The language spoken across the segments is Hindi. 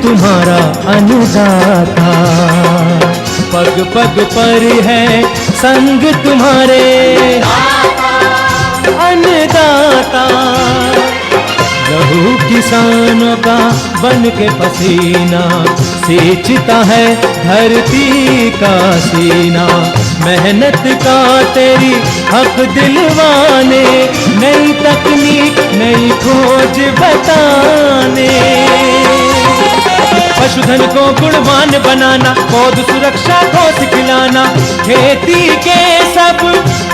तुम्हारा अन्नदाता, पग पग पर है संग तुम्हारे अन्नदाता। लहू किसानों का बन के पसीना सींचता है धरती का सीना। मेहनत का तेरी हक दिलवाने, नई तकनीक नई खोज बताने। पशुधन को गुणवान बनाना, पौध सुरक्षा को सिखलाना, खेती के सब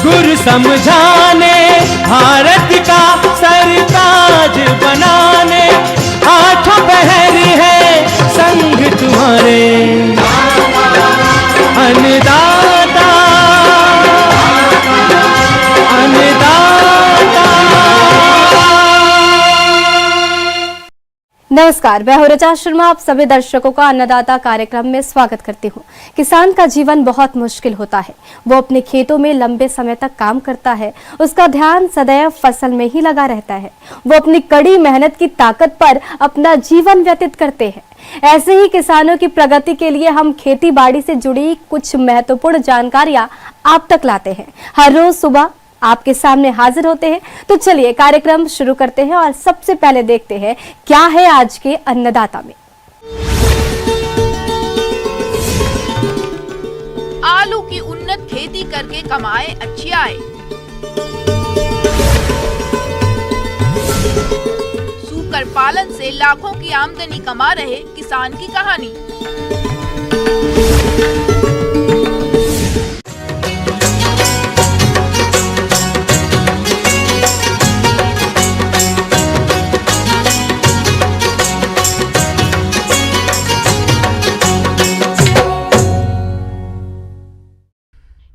गुर समझाने, भारत का सरताज बनाने। आठों पहर है संग तुम्हारे अन्नदाता, अन्नदाता। नमस्कार, मैं हूं रचा शर्मा। आप सभी दर्शकों का अन्नदाता कार्यक्रम में स्वागत करती हूं। किसान का जीवन बहुत मुश्किल होता है। वो अपने खेतों में लंबे समय तक काम करता है, उसका ध्यान सदैव फसल में ही लगा रहता है। वो अपनी कड़ी मेहनत की ताकत पर अपना जीवन व्यतीत करते हैं। ऐसे ही किसानों की प्रगति के लिए हम खेती बाड़ी से जुड़ी कुछ महत्वपूर्ण जानकारियां आप तक लाते हैं। हर रोज सुबह आपके सामने हाजिर होते हैं। तो चलिए कार्यक्रम शुरू करते हैं और सबसे पहले देखते हैं क्या है आज के अन्नदाता में। आलू की उन्नत खेती करके कमाए अच्छी आय। सूकर पालन से लाखों की आमदनी कमा रहे किसान की कहानी।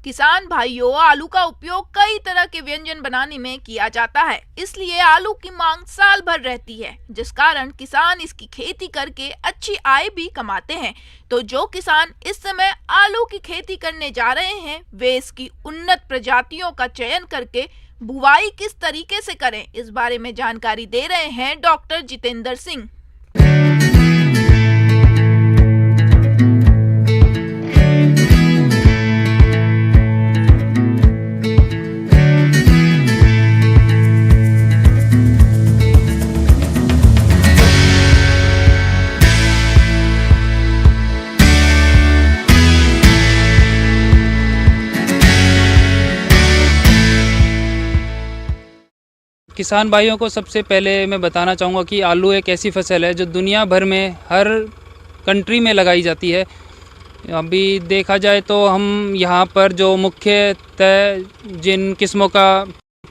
किसान भाइयों, आलू का उपयोग कई तरह के व्यंजन बनाने में किया जाता है, इसलिए आलू की मांग साल भर रहती है, जिस कारण किसान इसकी खेती करके अच्छी आय भी कमाते हैं। तो जो किसान इस समय आलू की खेती करने जा रहे हैं, वे इसकी उन्नत प्रजातियों का चयन करके बुवाई किस तरीके से करें, इस बारे में जानकारी दे रहे हैं डॉक्टर जितेंद्र सिंह। किसान भाइयों को सबसे पहले मैं बताना चाहूँगा कि आलू एक ऐसी फसल है जो दुनिया भर में हर कंट्री में लगाई जाती है। अभी देखा जाए तो हम यहाँ पर जो मुख्यतः जिन किस्मों का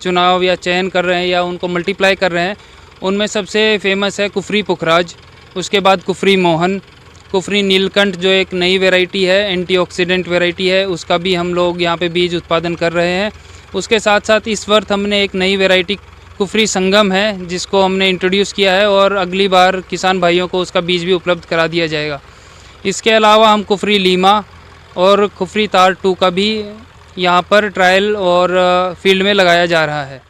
चुनाव या चयन कर रहे हैं या उनको मल्टीप्लाई कर रहे हैं, उनमें सबसे फेमस है कुफरी पुखराज, उसके बाद कुफरी मोहन, कुफरी नीलकंठ जो एक नई वैरायटी है, एंटीऑक्सीडेंट वैरायटी है, उसका भी हम लोग यहाँ पे बीज उत्पादन कर रहे हैं। उसके साथ साथ इस वर्ष हमने एक नई वैरायटी कुफरी संगम है जिसको हमने इंट्रोड्यूस किया है और अगली बार किसान भाइयों को उसका बीज भी उपलब्ध करा दिया जाएगा। इसके अलावा हम कुफरी लीमा और कुफरी तार 2 का भी यहाँ पर ट्रायल और फील्ड में लगाया जा रहा है।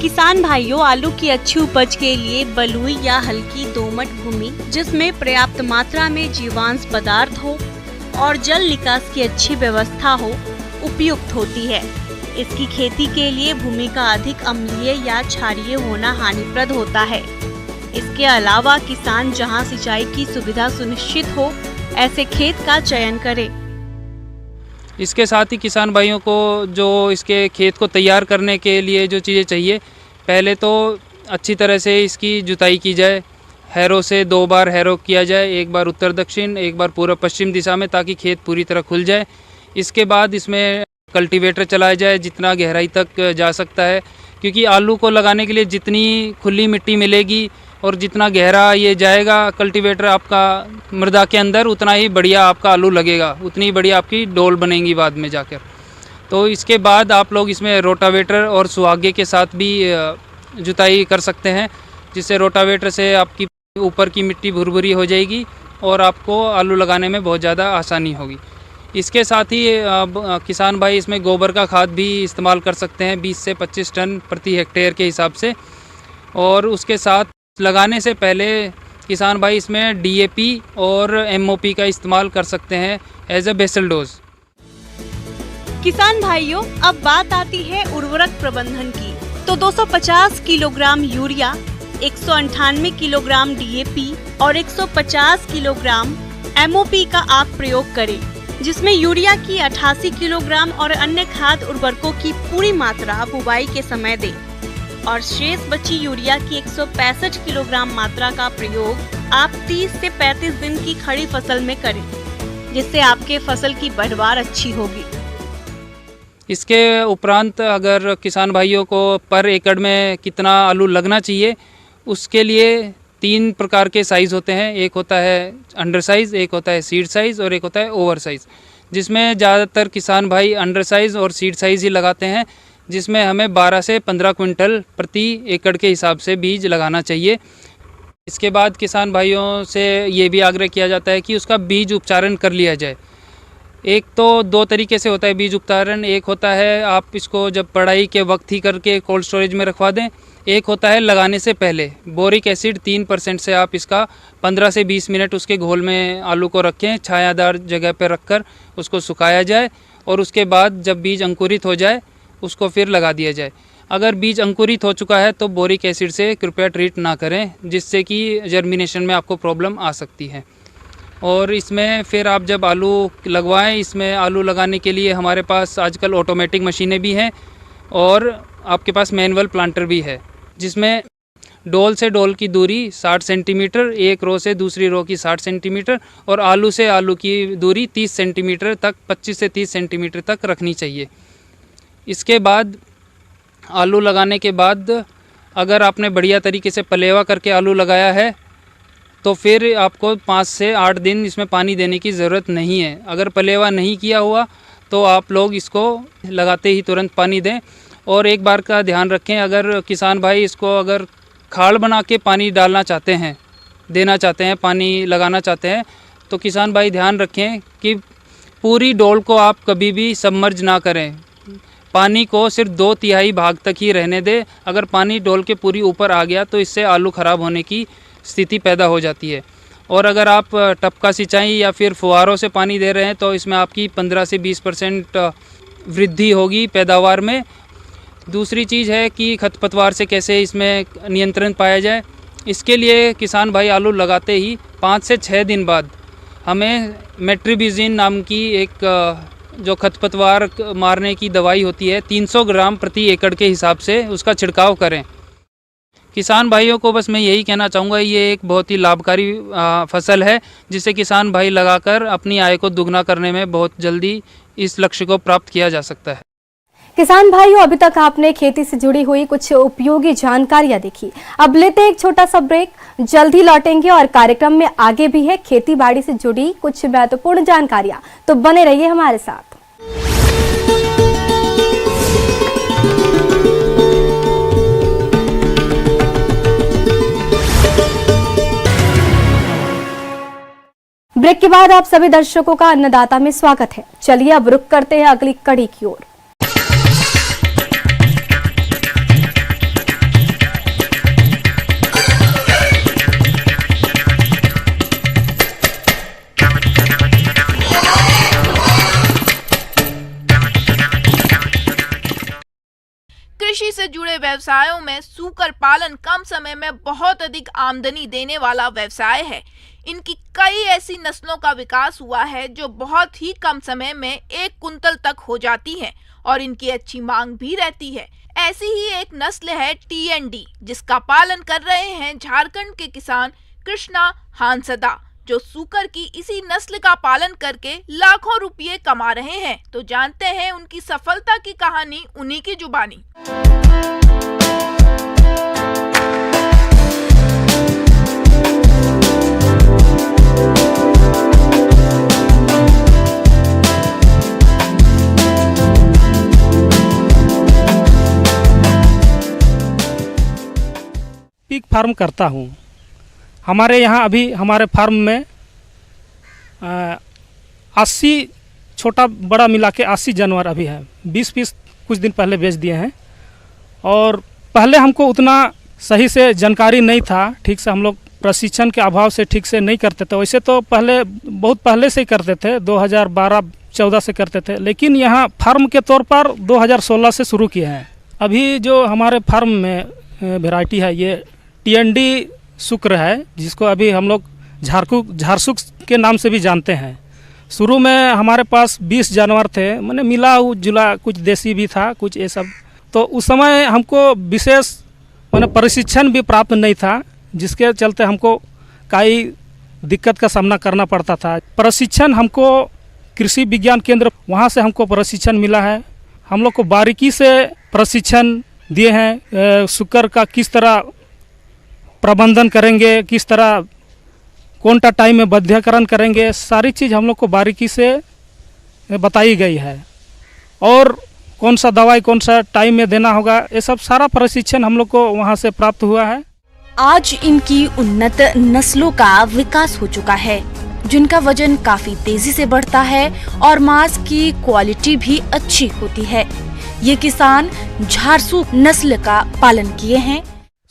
किसान भाइयों, आलू की अच्छी उपज के लिए बलुई या हल्की दोमट भूमि जिसमें पर्याप्त मात्रा में जीवांश पदार्थ हो और जल निकास की अच्छी व्यवस्था हो उपयुक्त होती है। इसकी खेती के लिए भूमि का अधिक अम्लीय या क्षारीय होना हानिप्रद होता है। इसके अलावा किसान जहां सिंचाई की सुविधा सुनिश्चित हो ऐसे खेत का चयन करे। इसके साथ ही किसान भाइयों को जो इसके खेत को तैयार करने के लिए जो चीज़ें चाहिए, पहले तो अच्छी तरह से इसकी जुताई की जाए। हैरो से 2 बार हैरो किया जाए, एक बार उत्तर दक्षिण, एक बार पूर्व पश्चिम दिशा में, ताकि खेत पूरी तरह खुल जाए। इसके बाद इसमें कल्टीवेटर चलाया जाए जितना गहराई तक जा सकता है, क्योंकि आलू को लगाने के लिए जितनी खुली मिट्टी मिलेगी और जितना गहरा ये जाएगा कल्टीवेटर आपका मृदा के अंदर, उतना ही बढ़िया आपका आलू लगेगा, उतनी बढ़िया आपकी डोल बनेंगी बाद में जाकर। तो इसके बाद आप लोग इसमें रोटावेटर और सुहागे के साथ भी जुताई कर सकते हैं, जिससे रोटावेटर से आपकी ऊपर की मिट्टी भुरभुरी हो जाएगी और आपको आलू लगाने में बहुत ज़्यादा आसानी होगी। इसके साथ ही किसान भाई इसमें गोबर का खाद भी इस्तेमाल कर सकते हैं 20 से 25 टन प्रति हेक्टेयर के हिसाब से। और उसके साथ लगाने से पहले किसान भाई इसमें DAP और MOP का इस्तेमाल कर सकते हैं एज ए बेसल डोज। किसान भाइयों, अब बात आती है उर्वरक प्रबंधन की। तो 250 किलोग्राम यूरिया, 198 किलोग्राम DAP और 150 किलोग्राम MOP का आप प्रयोग करें, जिसमें यूरिया की 88 किलोग्राम और अन्य खाद उर्वरकों की पूरी मात्रा बुवाई के समय दें और शेष बची यूरिया की 165 किलोग्राम मात्रा का प्रयोग आप 30 से 35 दिन की खड़ी फसल में करें, जिससे आपके फसल की पैदावार अच्छी होगी। इसके उपरांत अगर किसान भाइयों को पर एकड़ में कितना आलू लगना चाहिए, उसके लिए 3 प्रकार के साइज़ होते हैं। एक होता है अंडर साइज़, एक होता है सीड साइज़ और एक होता है ओवर साइज़, जिसमें ज़्यादातर किसान भाई अंडर साइज़ और सीड साइज़ ही लगाते हैं, जिसमें हमें 12 से 15 क्विंटल प्रति एकड़ के हिसाब से बीज लगाना चाहिए। इसके बाद किसान भाइयों से ये भी आग्रह किया जाता है कि उसका बीज उपचारण कर लिया जाए। एक तो 2 तरीके से होता है बीज उपचारण। एक होता है आप इसको जब पढ़ाई के वक्त ही करके कोल्ड स्टोरेज में रखवा दें। एक होता है लगाने से पहले बोरिक एसिड 3% से आप इसका 15 से 20 मिनट उसके घोल में आलू को रखें, छायादार जगह पर रखकर उसको सुखाया जाए और उसके बाद जब बीज अंकुरित हो जाए उसको फिर लगा दिया जाए। अगर बीज अंकुरित हो चुका है तो बोरिक एसिड से कृपया ट्रीट ना करें, जिससे कि जर्मिनेशन में आपको प्रॉब्लम आ सकती है। और इसमें फिर आप जब आलू लगवाएं, इसमें आलू लगाने के लिए हमारे पास आजकल ऑटोमेटिक मशीनें भी हैं और आपके पास मैनुअल प्लांटर भी है, जिसमें डोल से डोल की दूरी 60 सेंटीमीटर, एक रो से दूसरी रो की 60 सेंटीमीटर और आलू से आलू की दूरी 30 सेंटीमीटर तक, 25 से 30 सेंटीमीटर तक रखनी चाहिए। इसके बाद आलू लगाने के बाद अगर आपने बढ़िया तरीके से पलेवा करके आलू लगाया है तो फिर आपको 5 से 8 दिन इसमें पानी देने की ज़रूरत नहीं है। अगर पलेवा नहीं किया हुआ तो आप लोग इसको लगाते ही तुरंत पानी दें। और एक बार का ध्यान रखें, अगर किसान भाई इसको अगर खाल बना के पानी डालना चाहते हैं, देना चाहते हैं, पानी लगाना चाहते हैं, तो किसान भाई ध्यान रखें कि पूरी डोल को आप कभी भी सबमर्ज ना करें। पानी को सिर्फ 2/3 भाग तक ही रहने दें। अगर पानी डोल के पूरी ऊपर आ गया तो इससे आलू ख़राब होने की स्थिति पैदा हो जाती है। और अगर आप टपका सिंचाई या फिर फुहारों से पानी दे रहे हैं तो इसमें आपकी 15 से 20% वृद्धि होगी पैदावार में। दूसरी चीज़ है कि खरपतवार से कैसे इसमें नियंत्रण पाया जाए। इसके लिए किसान भाई आलू लगाते ही 5 से 6 दिन बाद हमें मेट्रिबिजिन नाम की एक जो खरपतवार मारने की दवाई होती है 300 ग्राम प्रति एकड़ के हिसाब से उसका छिड़काव करें। किसान भाइयों को बस मैं यही कहना चाहूँगा, ये एक बहुत ही लाभकारी फसल है, जिसे किसान भाई लगाकर अपनी आय को दुगना करने में बहुत जल्दी इस लक्ष्य को प्राप्त किया जा सकता है। किसान भाइयों, अभी तक आपने खेती से जुड़ी हुई कुछ उपयोगी जानकारियां देखी। अब लेते हैं एक छोटा सा ब्रेक, जल्द ही लौटेंगे और कार्यक्रम में आगे भी है खेती बाड़ी से जुड़ी कुछ महत्वपूर्ण जानकारियां, तो बने रहिए हमारे साथ। ब्रेक के बाद आप सभी दर्शकों का अन्नदाता में स्वागत है। चलिए अब रुक करते हैं अगली कड़ी की ओर। कृषि से जुड़े व्यवसायों में सूकर पालन कम समय में बहुत अधिक आमदनी देने वाला व्यवसाय है। इनकी कई ऐसी नस्लों का विकास हुआ है जो बहुत ही कम समय में 1 कुंतल तक हो जाती हैं और इनकी अच्छी मांग भी रहती है। ऐसी ही एक नस्ल है TND, जिसका पालन कर रहे हैं झारखंड के किसान कृष्णा हांसदा, जो सूकर की इसी नस्ल का पालन करके लाखों रुपये कमा रहे हैं। तो जानते हैं उनकी सफलता की कहानी उन्हीं की जुबानी। पिग फार्म करता हूँ। हमारे यहाँ अभी हमारे फार्म में 80 छोटा बड़ा मिला के 80 जानवर अभी हैं। 20 पीस कुछ दिन पहले बेच दिए हैं। और पहले हमको उतना सही से जानकारी नहीं था, ठीक से हम लोग प्रशिक्षण के अभाव से ठीक से नहीं करते थे। वैसे तो पहले बहुत पहले से ही करते थे, 2012-14 से करते थे, लेकिन यहाँ फार्म के तौर पर 2016 से शुरू किए हैं। अभी जो हमारे फार्म में वैरायटी है ये TND शुक्र है, जिसको अभी हम लोग झारसुक के नाम से भी जानते हैं। शुरू में हमारे पास 20 जानवर थे, मैंने मिला जुला, कुछ देसी भी था, कुछ ये सब। तो उस समय हमको विशेष मैंने प्रशिक्षण भी प्राप्त नहीं था, जिसके चलते हमको कई दिक्कत का सामना करना पड़ता था। प्रशिक्षण हमको कृषि विज्ञान केंद्र, वहाँ से हमको प्रशिक्षण मिला है। हम लोग को बारीकी से प्रशिक्षण दिए हैं, शुक्र का किस तरह प्रबंधन करेंगे, किस तरह कौन सा टाइम में बध्यकरण करेंगे, सारी चीज़ हम लोग को बारीकी से बताई गई है। और कौन सा दवाई कौन सा टाइम में देना होगा, ये सब सारा प्रशिक्षण हम लोग को वहाँ से प्राप्त हुआ है। आज इनकी उन्नत नस्लों का विकास हो चुका है, जिनका वजन काफी तेजी से बढ़ता है और मांस की क्वालिटी भी अच्छी होती है। ये किसान झारसुक नस्ल का पालन किए हैं।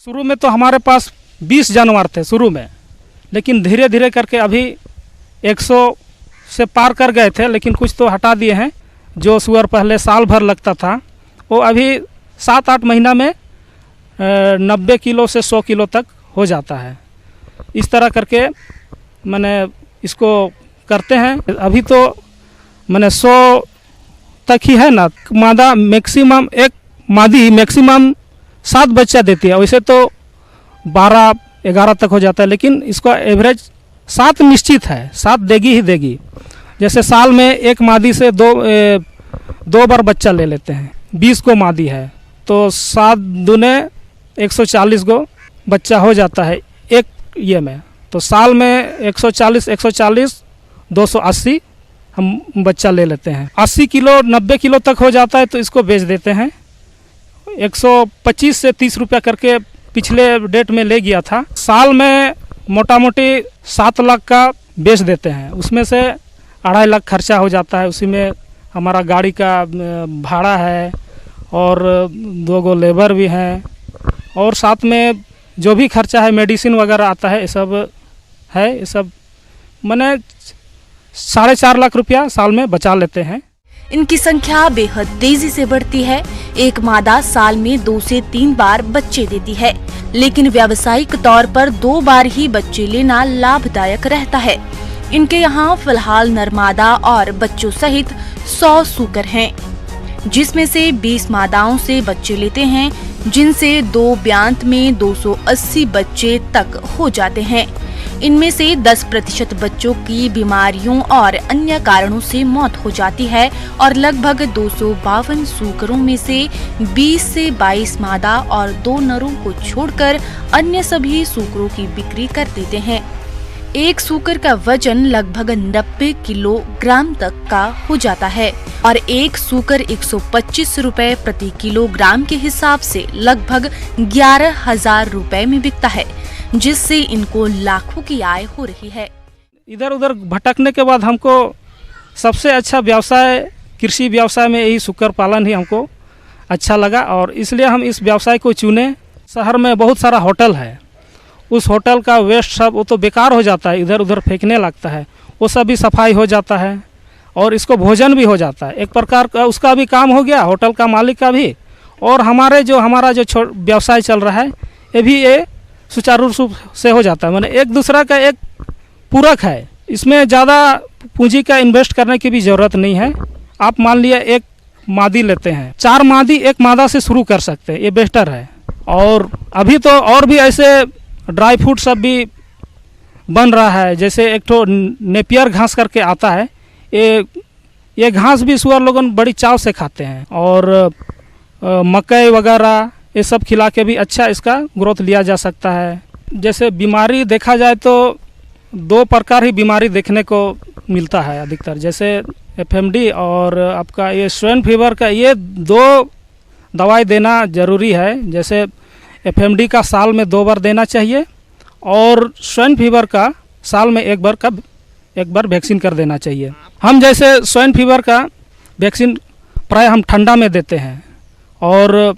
शुरू में तो हमारे पास 20 जानवर थे शुरू में, लेकिन धीरे धीरे करके अभी 100 से पार कर गए थे, लेकिन कुछ तो हटा दिए हैं। जो सुअर पहले साल भर लगता था, वो अभी 7-8 महीना में 90 किलो से 100 किलो तक हो जाता है। इस तरह करके मैंने इसको करते हैं। अभी तो मैंने 100 तक ही है ना, मादा मैक्सिमम, एक मादी मैक्सिमम 7 बच्चा देती है। वैसे तो 12-11 तक हो जाता है, लेकिन इसका एवरेज 7 निश्चित है, 7 देगी ही देगी। जैसे साल में एक मादी से दो बार बच्चा ले लेते हैं। 20 को मादी है तो 7 दूने 140 को बच्चा हो जाता है एक ये में। तो साल में 140 280 हम बच्चा ले लेते हैं। 80 किलो 90 किलो तक हो जाता है तो इसको बेच देते हैं। 125 से 30 रुपया करके पिछले डेट में ले गया था। साल में मोटा मोटी 7 लाख का बेच देते हैं। उसमें से 2.5 लाख खर्चा हो जाता है। उसी में हमारा गाड़ी का भाड़ा है और 2 गो लेबर भी हैं, और साथ में जो भी खर्चा है मेडिसिन वगैरह आता है, ये सब है। ये सब मैंने 4.5 लाख रुपया साल में बचा लेते हैं। इनकी संख्या बेहद तेजी से बढ़ती है। एक मादा साल में 2 से 3 बार बच्चे देती है, लेकिन व्यावसायिक तौर पर 2 बार ही बच्चे लेना लाभदायक रहता है। इनके यहाँ फिलहाल नरमादा और बच्चों सहित 100 सूकर हैं, जिसमें से 20 मादाओं से बच्चे लेते हैं, जिनसे 2 ब्यांत में 280 बच्चे तक हो जाते हैं। इनमें से 10% बच्चों की बीमारियों और अन्य कारणों से मौत हो जाती है और लगभग 252 सूकरों में से 20 से 22 मादा और 2 नरों को छोड़कर अन्य सभी सूकरों की बिक्री कर देते हैं। एक सूकर का वजन लगभग 90 किलोग्राम तक का हो जाता है और एक सूकर 125 रुपए प्रति किलोग्राम के हिसाब से लगभग 11,000 रुपए में बिकता है, जिससे इनको लाखों की आय हो रही है। इधर उधर भटकने के बाद हमको सबसे अच्छा व्यवसाय कृषि व्यवसाय में यही सूकर पालन ही हमको अच्छा लगा और इसलिए हम इस व्यवसाय को चुने। शहर में बहुत सारा होटल है, उस होटल का वेस्ट सब वो तो बेकार हो जाता है, इधर उधर फेंकने लगता है, वो सब भी सफाई हो जाता है और इसको भोजन भी हो जाता है। एक प्रकार का उसका भी काम हो गया, होटल का मालिक का भी, और हमारा जो व्यवसाय चल रहा है ये भी ये सुचारू रूप से हो जाता है। मैंने एक दूसरा का एक पूरक है, इसमें ज़्यादा पूंजी का इन्वेस्ट करने की भी ज़रूरत नहीं है। आप मान लिया एक मादी लेते हैं, 4 मादी एक मादा से शुरू कर सकते हैं, ये बेहतर है। और अभी तो और भी ऐसे ड्राई फ्रूट सब भी बन रहा है, जैसे एक तो नेपियर घास करके आता है, ये घास भी सुअर लोगन बड़ी चाव से खाते हैं, और मकई वगैरह ये सब खिला के भी अच्छा इसका ग्रोथ लिया जा सकता है। जैसे बीमारी देखा जाए तो 2 प्रकार ही बीमारी देखने को मिलता है अधिकतर, जैसे FMD और आपका ये स्वाइन फीवर का, ये 2 दवाई देना ज़रूरी है। जैसे FMD का साल में 2 बार देना चाहिए और स्वाइन फीवर का साल में एक बार वैक्सीन कर देना चाहिए। हम जैसे स्वाइन फीवर का वैक्सीन प्राय हम ठंडा में देते हैं और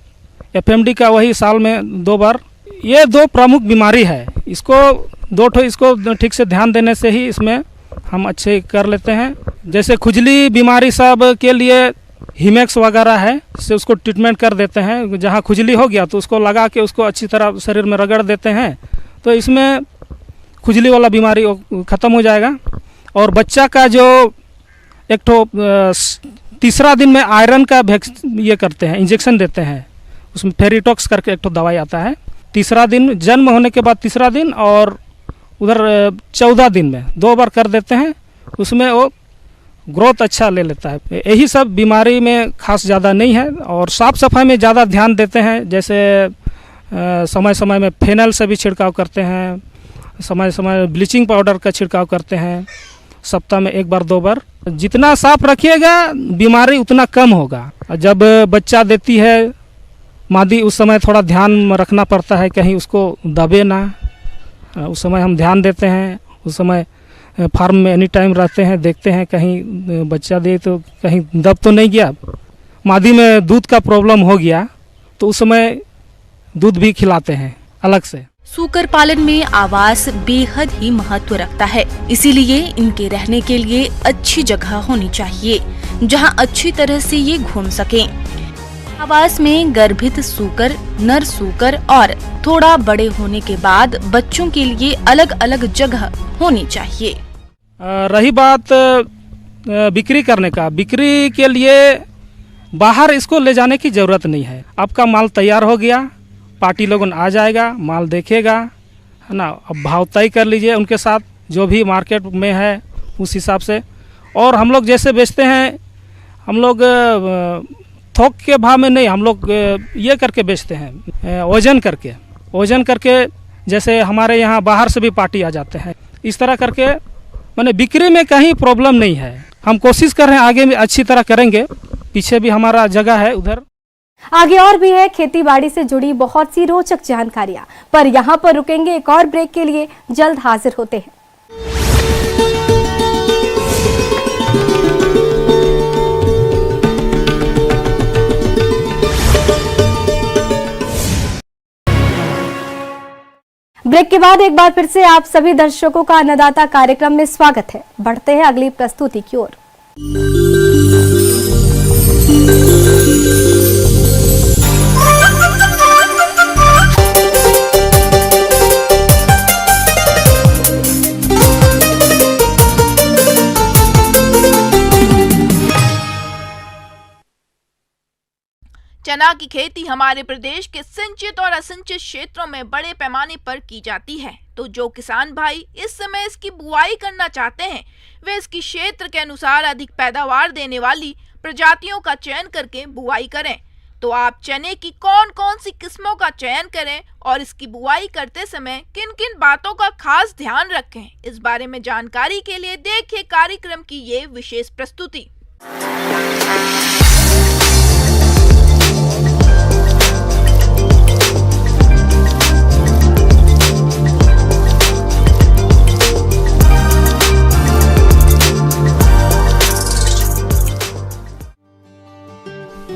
FMD का वही साल में 2 बार ये दो प्रमुख बीमारी है, इसको ठीक से ध्यान देने से ही इसमें हम अच्छे कर लेते हैं। जैसे खुजली बीमारी सब के लिए हिमेक्स वगैरह है, से उसको ट्रीटमेंट कर देते हैं। जहाँ खुजली हो गया तो उसको लगा के उसको अच्छी तरह शरीर में रगड़ देते हैं, तो इसमें खुजली वाला बीमारी ख़त्म हो जाएगा। और बच्चा का जो एक तो तीसरा दिन में आयरन का ये करते हैं, इंजेक्शन देते हैं, उसमें फेरिटॉक्स करके एक तो दवाई आता है। तीसरा दिन जन्म होने के बाद तीसरा दिन और उधर 14 दिन में 2 बार कर देते हैं, उसमें वो ग्रोथ अच्छा ले लेता है। यही सब बीमारी में खास ज़्यादा नहीं है। और साफ़ सफाई में ज़्यादा ध्यान देते हैं, जैसे समय समय में फेनल से भी छिड़काव करते हैं, समय समय ब्लीचिंग पाउडर का छिड़काव करते हैं, सप्ताह में 1 बार 2 बार। जितना साफ रखिएगा बीमारी उतना कम होगा। जब बच्चा देती है मादी, उस समय थोड़ा ध्यान रखना पड़ता है कहीं उसको दबे ना, उस समय हम ध्यान देते हैं। उस समय फार्म में एनी टाइम रहते हैं, देखते हैं कहीं बच्चा दे तो कहीं दब तो नहीं गया। मादी में दूध का प्रॉब्लम हो गया तो उस समय दूध भी खिलाते हैं अलग से। सूकर पालन में आवास बेहद ही महत्व रखता है, इसीलिए इनके रहने के लिए अच्छी जगह होनी चाहिए जहां अच्छी तरह से ये घूम सकें। आवास में गर्भित सूकर, नर सूकर और थोड़ा बड़े होने के बाद बच्चों के लिए अलग अलग जगह होनी चाहिए। रही बात बिक्री करने का, बिक्री के लिए बाहर इसको ले जाने की ज़रूरत नहीं है। आपका माल तैयार हो गया, पार्टी लोगन आ जाएगा, माल देखेगा, है ना। अब भाव तय कर लीजिए उनके साथ, जो भी मार्केट में है उस हिसाब से। और हम लोग जैसे बेचते हैं, हम लोग थोक के भाव में नहीं, हम लोग ये करके बेचते हैं, वजन करके। जैसे हमारे यहाँ बाहर से भी पार्टी आ जाते हैं, इस तरह करके माने बिक्री में कहीं प्रॉब्लम नहीं है। हम कोशिश कर रहे हैं आगे भी अच्छी तरह करेंगे, पीछे भी हमारा जगह है उधर। आगे और भी है खेती बाड़ी से जुड़ी बहुत सी रोचक जानकारियां, पर यहाँ पर रुकेंगे एक और ब्रेक के लिए, जल्द हाजिर होते हैं। ब्रेक के बाद एक बार फिर से आप सभी दर्शकों का अन्नदाता कार्यक्रम में स्वागत है। बढ़ते हैं अगली प्रस्तुति की ओर। चना की खेती हमारे प्रदेश के सिंचित और असिंचित क्षेत्रों में बड़े पैमाने पर की जाती है। तो जो किसान भाई इस समय इसकी बुआई करना चाहते हैं, वे इसकी क्षेत्र के अनुसार अधिक पैदावार देने वाली प्रजातियों का चयन करके बुआई करें। तो आप चने की कौन कौन सी किस्मों का चयन करें और इसकी बुआई करते समय किन किन बातों का खास ध्यान रखें, इस बारे में जानकारी के लिए देखिए कार्यक्रम की ये विशेष प्रस्तुति।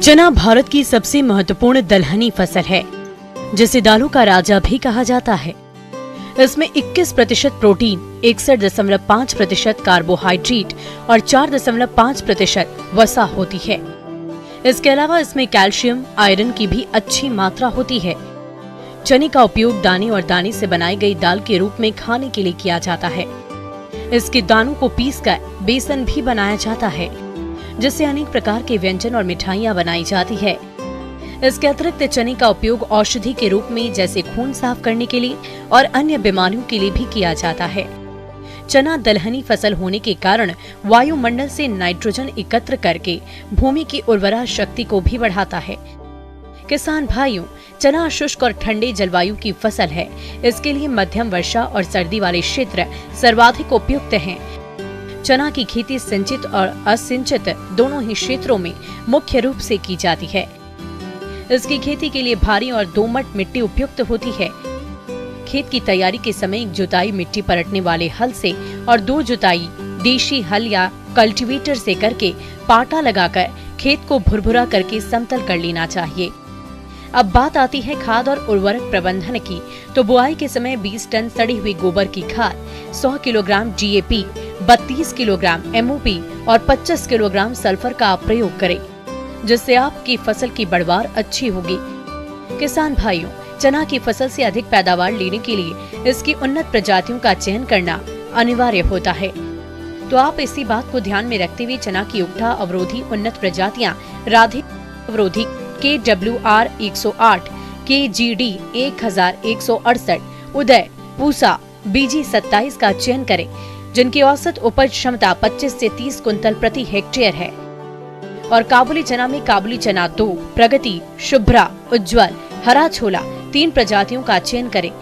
चना भारत की सबसे महत्वपूर्ण दलहनी फसल है, जिसे दालों का राजा भी कहा जाता है। इसमें 21% प्रोटीन, 61.5% कार्बोहाइड्रेट और 4.5% वसा होती है। इसके अलावा इसमें कैल्शियम, आयरन की भी अच्छी मात्रा होती है। चने का उपयोग दाने और दाने से बनाई गई दाल के रूप में खाने के लिए किया जाता है। इसके दानों को पीसकर बेसन भी बनाया जाता है, जिससे अनेक प्रकार के व्यंजन और मिठाइयाँ बनाई जाती है। इसके अतिरिक्त चने का उपयोग औषधि के रूप में जैसे खून साफ करने के लिए और अन्य बीमारियों के लिए भी किया जाता है। चना दलहनी फसल होने के कारण वायुमंडल से नाइट्रोजन एकत्र करके भूमि की उर्वरा शक्ति को भी बढ़ाता है। किसान भाइयों, चना शुष्क और ठंडे जलवायु की फसल है। इसके लिए मध्यम वर्षा और सर्दी वाले क्षेत्र सर्वाधिक उपयुक्त हैं। चना की खेती सिंचित और असिंचित दोनों ही क्षेत्रों में मुख्य रूप से की जाती है। इसकी खेती के लिए भारी और दोमट मिट्टी उपयुक्त होती है। खेत की तैयारी के समय एक जुताई मिट्टी पलटने वाले हल से और 2 जुताई देशी हल या कल्टीवेटर से करके पाटा लगाकर खेत को भुरभुरा करके समतल कर लेना चाहिए। अब बात आती है खाद और उर्वरक प्रबंधन की, तो बुआई के समय 20 टन सड़ी हुई गोबर की खाद, 100 किलोग्राम DAP, 32 किलोग्राम MOP और 25 किलोग्राम सल्फर का प्रयोग करें, जिससे आपकी फसल की पैदावार अच्छी होगी। किसान भाइयों, चना की फसल से अधिक पैदावार लेने के लिए इसकी उन्नत प्रजातियों का चयन करना अनिवार्य होता है। तो आप इसी बात को ध्यान में रखते हुए चना की उगटा अवरोधी उन्नत प्रजातियां राधे अवरोधी KWR 108, KGD 1168, उदय, पूसा, BG 27 का चयन करें, जिनकी औसत उपज क्षमता 25 से 30 कुंतल प्रति हेक्टेयर है। और काबुली चना में काबुली चना 2, प्रगति, शुभ्रा, उज्जवल, हरा छोला 3 प्रजातियों का चयन करें,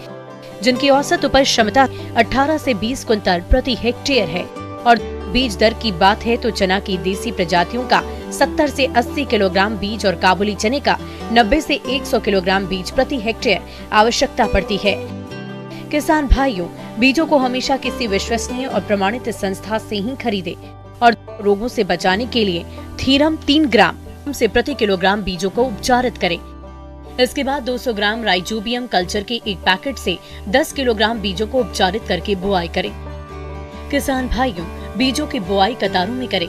जिनकी औसत उपज क्षमता 18 से 20 कुंतल प्रति हेक्टेयर है। और बीज दर की बात है तो चना की देसी प्रजातियों का 70 से 80 किलोग्राम बीज और काबुली चने का 90 से 100 किलोग्राम बीज प्रति हेक्टेयर आवश्यकता पड़ती है। किसान भाइयों, बीजों को हमेशा किसी विश्वसनीय और प्रमाणित संस्था से ही खरीदें और रोगों से बचाने के लिए थीरम 3 ग्राम से प्रति किलोग्राम बीजों को उपचारित करें। इसके बाद 200 ग्राम राइजोबियम कल्चर के एक पैकेट से 10 किलोग्राम बीजों को उपचारित करके बुआई करें। किसान भाइयों, बीजों की बुआई कतारों में करें,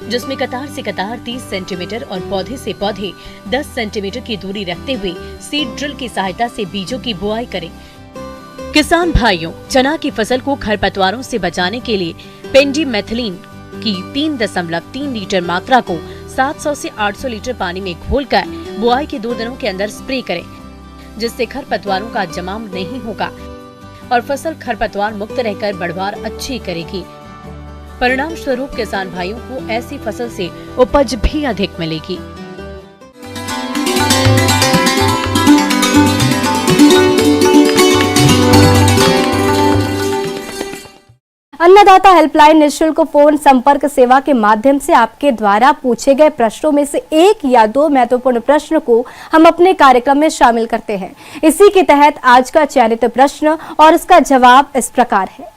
जिसमें कतार से कतार 30 सेंटीमीटर और पौधे से पौधे 10 सेंटीमीटर की दूरी रखते हुए सीड ड्रिल की सहायता से बीजों की बुआई करें। किसान भाइयों, चना की फसल को खरपतवारों से बचाने के लिए पेंडिमेथिलीन की 3.3 लीटर मात्रा को 700 से 800 लीटर पानी में घोलकर बुआई के 2 दिनों के अंदर स्प्रे करें, जिससे खरपतवारों का जमाव नहीं होगा और फसल खरपतवार मुक्त रहकर बढ़वार अच्छी करेगी। परिणाम स्वरूप किसान भाइयों को ऐसी फसल से उपज भी अधिक मिलेगी। अन्नदाता हेल्पलाइन निःशुल्क फोन संपर्क सेवा के माध्यम से आपके द्वारा पूछे गए प्रश्नों में से 1 या 2 महत्वपूर्ण प्रश्न को हम अपने कार्यक्रम में शामिल करते हैं। इसी के तहत आज का चयनित प्रश्न और उसका जवाब इस प्रकार है।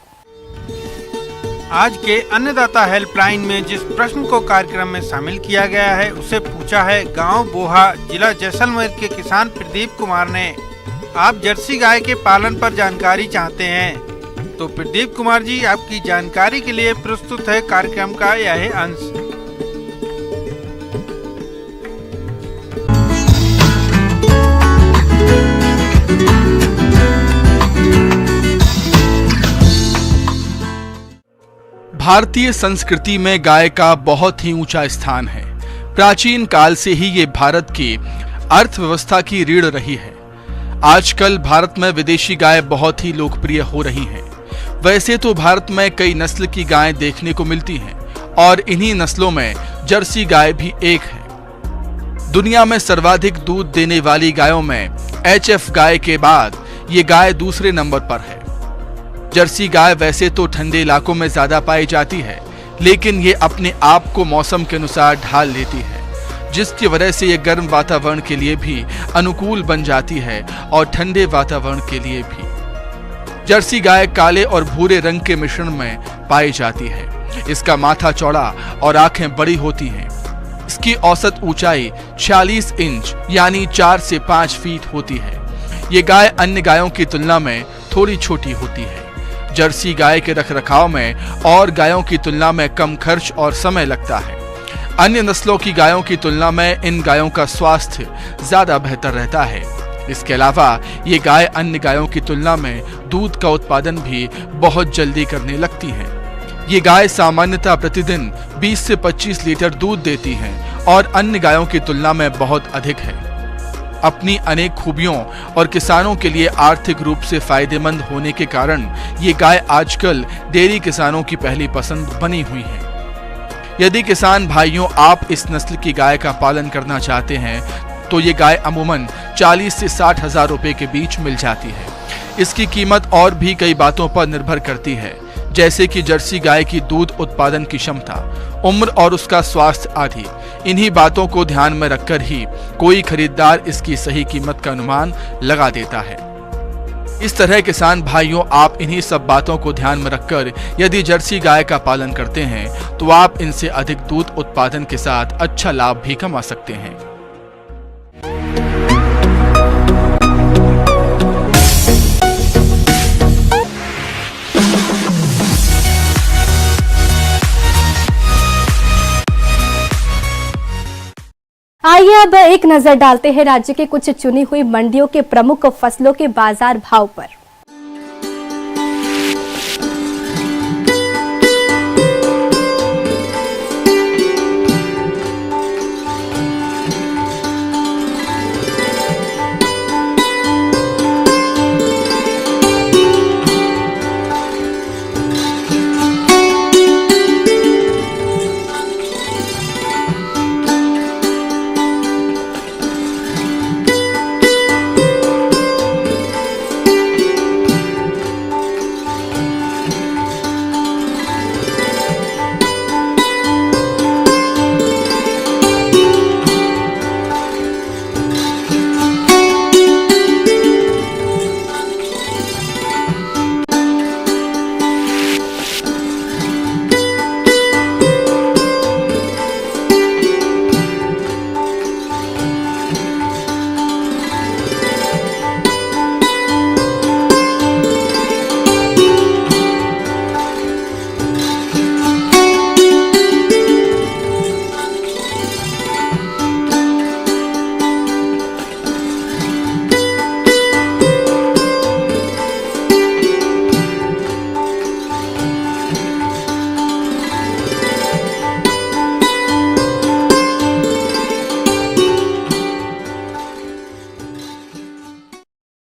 आज के अन्नदाता हेल्पलाइन में जिस प्रश्न को कार्यक्रम में शामिल किया गया है उसे पूछा है गांव बोहा, जिला जैसलमेर के किसान प्रदीप कुमार ने। आप जर्सी गाय के पालन पर जानकारी चाहते हैं, तो प्रदीप कुमार जी आपकी जानकारी के लिए प्रस्तुत है कार्यक्रम का यह अंश। भारतीय संस्कृति में गाय का बहुत ही ऊंचा स्थान है। प्राचीन काल से ही ये भारत की अर्थव्यवस्था की रीढ़ रही है। आजकल भारत में विदेशी गाय बहुत ही लोकप्रिय हो रही हैं। वैसे तो भारत में कई नस्ल की गायें देखने को मिलती हैं और इन्हीं नस्लों में जर्सी गाय भी एक है। दुनिया में सर्वाधिक दूध देने वाली गायों में HF गाय के बाद ये गाय दूसरे नंबर पर है। जर्सी गाय वैसे तो ठंडे इलाकों में ज्यादा पाई जाती है, लेकिन ये अपने आप को मौसम के अनुसार ढाल लेती है, जिसकी वजह से ये गर्म वातावरण के लिए भी अनुकूल बन जाती है और ठंडे वातावरण के लिए भी। जर्सी गाय काले और भूरे रंग के मिश्रण में पाई जाती है। इसका माथा चौड़ा और आंखें बड़ी होती हैं। इसकी औसत ऊंचाई 46 इंच यानी 4 से 5 फीट होती है। ये गाय अन्य गायों की तुलना में थोड़ी छोटी होती है। जर्सी गाय के रखरखाव में और गायों की तुलना में कम खर्च और समय लगता है। अन्य नस्लों की गायों की तुलना में इन गायों का स्वास्थ्य ज्यादा बेहतर रहता है। इसके अलावा ये गाय अन्य गायों की तुलना में दूध का उत्पादन भी बहुत जल्दी करने लगती हैं। ये गाय सामान्यतः प्रतिदिन 20 से 25 लीटर दूध देती हैं और अन्य गायों की तुलना में बहुत अधिक है। अपनी अनेक खूबियों और किसानों के लिए आर्थिक रूप से फायदेमंद होने के कारण ये गाय आजकल डेयरी किसानों की पहली पसंद बनी हुई है। यदि किसान भाइयों आप इस नस्ल की गाय का पालन करना चाहते हैं तो ये गाय अमूमन 40 से 60 हजार रुपए के बीच मिल जाती है। इसकी कीमत और भी कई बातों पर निर्भर करती है, जैसे कि जर्सी गाय की दूध उत्पादन की क्षमता, उम्र और उसका स्वास्थ्य आदि। इन्हीं बातों को ध्यान में रखकर ही कोई खरीदार इसकी सही कीमत का अनुमान लगा देता है। इस तरह किसान भाइयों आप इन्हीं सब बातों को ध्यान में रखकर यदि जर्सी गाय का पालन करते हैं तो आप इनसे अधिक दूध उत्पादन के साथ अच्छा लाभ भी कमा सकते हैं। आइए अब एक नजर डालते हैं राज्य के कुछ चुनी हुई मंडियों के प्रमुख फसलों के बाजार भाव पर।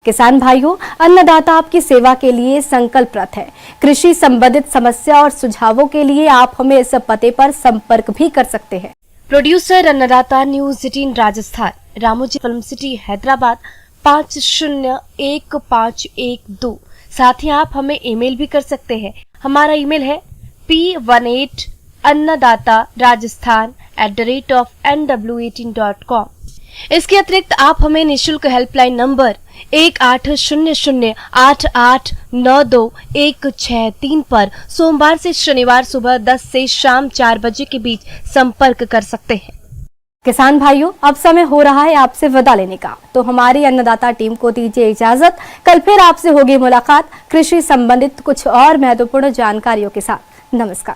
किसान भाइयों, अन्नदाता आपकी सेवा के लिए संकल्परत है। कृषि संबंधित समस्या और सुझावों के लिए आप हमें इस पते पर संपर्क भी कर सकते हैं। प्रोड्यूसर अन्नदाता news 18 Rajasthan, Ramoji film city Hyderabad 501512। साथ ही आप हमें ईमेल भी कर सकते हैं। हमारा ईमेल है p18annadatarajasthan@nw18.com। इसके अतिरिक्त आप हमें निःशुल्क हेल्पलाइन नंबर 180088921663 पर सोमवार से शनिवार सुबह 10 से शाम 4 बजे के बीच संपर्क कर सकते हैं। किसान भाइयों, अब समय हो रहा है आपसे विदा लेने का, तो हमारी अन्नदाता टीम को दीजिए इजाजत। कल फिर आपसे होगी मुलाकात कृषि संबंधित कुछ और महत्वपूर्ण जानकारियों के साथ। नमस्कार।